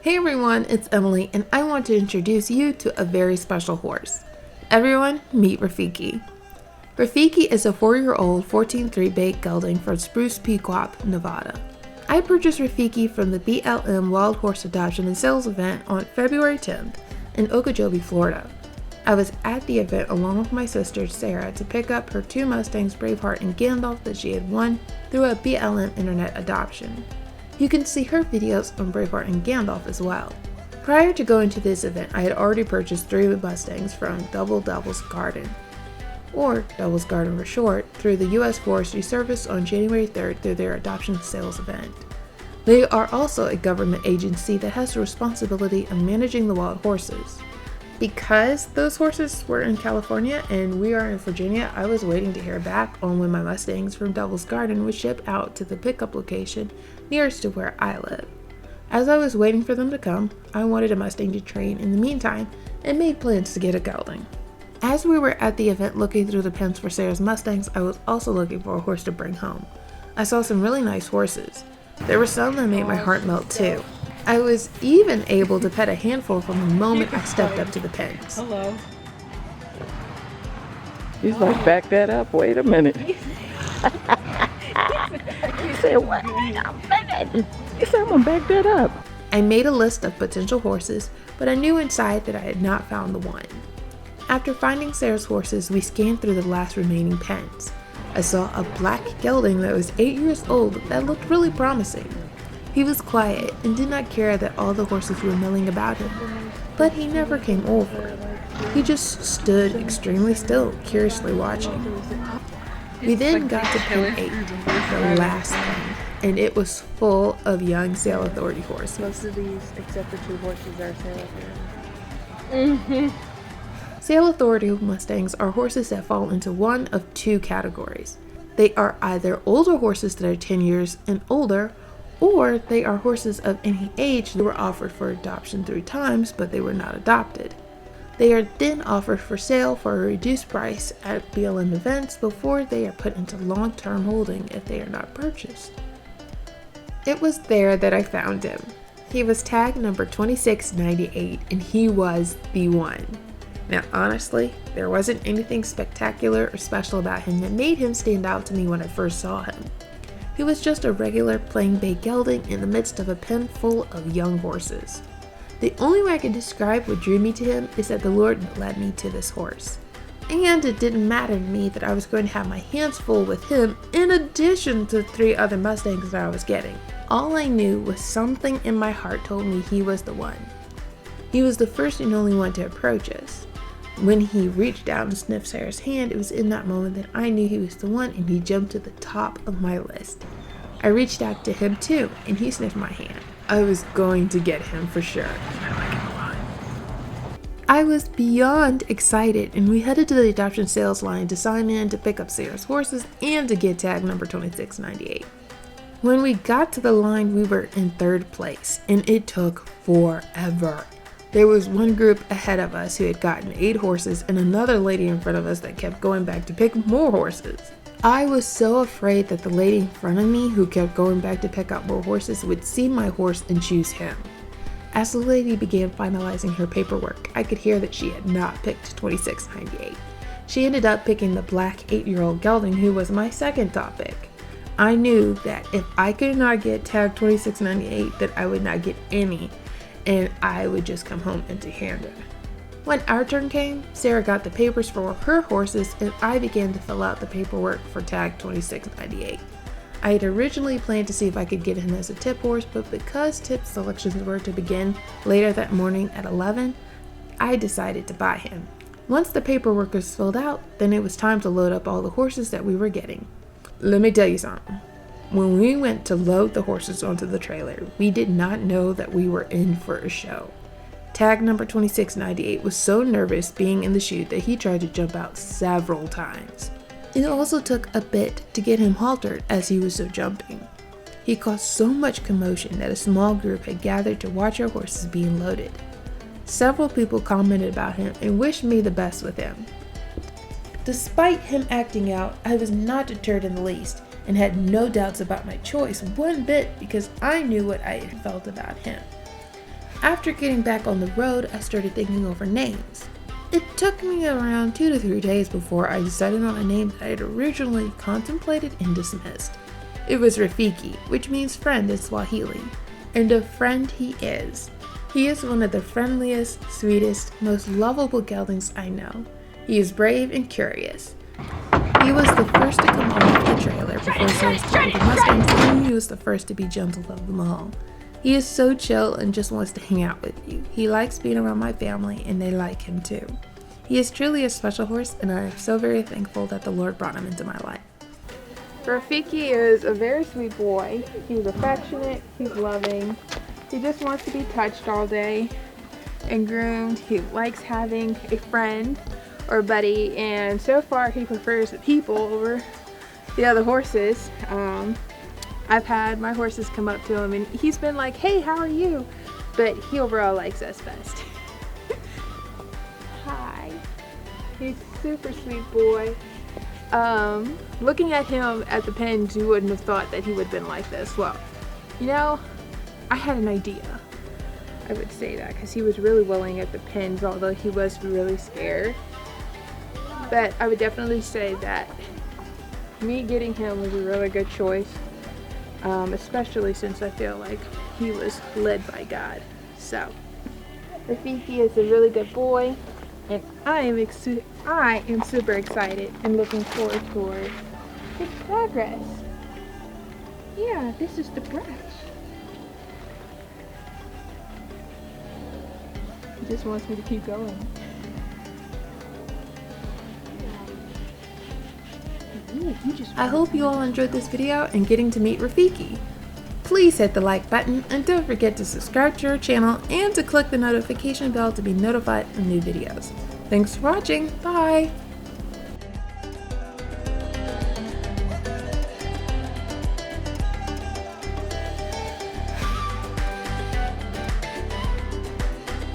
Hey everyone, it's Emily and I want to introduce you to a very special horse. Everyone, meet Rafiki. Rafiki is a 4-year-old 14-3 gelding from Spruce-Pequop, Nevada. I purchased Rafiki from the BLM Wild Horse Adoption and Sales event on February 10th in Okeechobee, Florida. I was at the event along with my sister Sarah to pick up her 2 Mustangs, Braveheart and Gandalf, that she had won through a BLM internet adoption. You can see her videos on Braveheart and Gandalf as well. Prior to going to this event, I had already purchased 3 Mustangs from Devil's Garden, or Devil's Garden for short, through the U.S. Forestry Service on January 3rd through their adoption sales event. They are also a government agency that has the responsibility of managing the wild horses. Because those horses were in California and we are in Virginia, I was waiting to hear back on when my Mustangs from Devil's Garden would ship out to the pickup location nearest to where I live. As I was waiting for them to come, I wanted a Mustang to train in the meantime and made plans to get a gelding. As we were at the event looking through the pens for Sarah's Mustangs, I was also looking for a horse to bring home. I saw some really nice horses. There were some that made my heart melt too. I was even able to pet a handful from the moment I stepped up to the pens. Hello. He's like, back that up, wait a minute. He said, wait a minute. He said, I'm gonna back that up. I made a list of potential horses, but I knew inside that I had not found the one. After finding Sarah's horses, we scanned through the last remaining pens. I saw a black gelding that was 8 years old that looked really promising. He was quiet and did not care that all the horses were milling about him, but he never came over. He just stood extremely still, curiously watching. We then got to pen 8, the last pen, and it was full of young Sale Authority horses. Most of these, except for 2 horses, are Sale Authority. Sale Authority Mustangs are horses that fall into one of 2 categories. They are either older horses that are 10 years and older, or they are horses of any age that were offered for adoption 3 times, but they were not adopted. They are then offered for sale for a reduced price at BLM events before they are put into long-term holding if they are not purchased. It was there that I found him. He was tag number 2698, and he was the one. Now honestly, there wasn't anything spectacular or special about him that made him stand out to me when I first saw him. He was just a regular plain bay gelding in the midst of a pen full of young horses. The only way I can describe what drew me to him is that the Lord led me to this horse. And it didn't matter to me that I was going to have my hands full with him in addition to 3 other Mustangs that I was getting. All I knew was something in my heart told me he was the one. He was the first and only one to approach us. When he reached out and sniffed Sarah's hand, it was in that moment that I knew he was the one, and he jumped to the top of my list. I reached out to him too, and he sniffed my hand. I was going to get him for sure. I like him a lot. I was beyond excited, and we headed to the adoption sales line to sign in to pick up Sarah's horses and to get tag number 2698. When we got to the line, we were in 3rd place, and it took forever. There was one group ahead of us who had gotten 8 horses and another lady in front of us that kept going back to pick more horses. I was so afraid that the lady in front of me who kept going back to pick up more horses would see my horse and choose him. As the lady began finalizing her paperwork, I could hear that she had not picked 2698. She ended up picking the black 8-year-old gelding who was my second top pick. I knew that if I could not get tag 2698 that I would not get any, and I would just come home empty-handed. When our turn came, Sarah got the papers for her horses and I began to fill out the paperwork for tag 2698. I had originally planned to see if I could get him as a tip horse, but because tip selections were to begin later that morning at 11, I decided to buy him. Once the paperwork was filled out, then it was time to load up all the horses that we were getting. Let me tell you something. When we went to load the horses onto the trailer, we did not know that we were in for a show. Tag number 2698 was so nervous being in the chute that he tried to jump out several times. It also took a bit to get him haltered as he was so jumping. He caused so much commotion that a small group had gathered to watch our horses being loaded. Several people commented about him and wished me the best with him. Despite him acting out, I was not deterred in the least, and had no doubts about my choice one bit because I knew what I felt about him. After getting back on the road, I started thinking over names. It took me around 2 to 3 days before I decided on a name that I had originally contemplated and dismissed. It was Rafiki, which means friend in Swahili, and a friend he is. He is one of the friendliest, sweetest, most lovable geldings I know. He is brave and curious. He was the first to come off the trailer before Sarah started the Mustangs, and he was the first to be gentle of them all. He is so chill and just wants to hang out with you. He likes being around my family, and they like him too. He is truly a special horse, and I am so very thankful that the Lord brought him into my life. Rafiki is a very sweet boy. He's affectionate, he's loving. He just wants to be touched all day and groomed. He likes having a friend or buddy, and so far he prefers the people over the other horses. I've had my horses come up to him and he's been like, hey, how are you? But he overall likes us best. Hi. He's a super sweet boy. Looking at him at the pens, you wouldn't have thought that he would have been like this. Well, you know, I had an idea. I would say that because he was really willing at the pens, although he was really scared. But I would definitely say that me getting him was a really good choice, especially since I feel like he was led by God. So, Rafiki is a really good boy, and I am super excited and looking forward toward his progress. Yeah, this is the brush. He just wants me to keep going. I hope you all enjoyed this video and getting to meet Rafiki. Please hit the like button and don't forget to subscribe to our channel and to click the notification bell to be notified of new videos. Thanks for watching. Bye!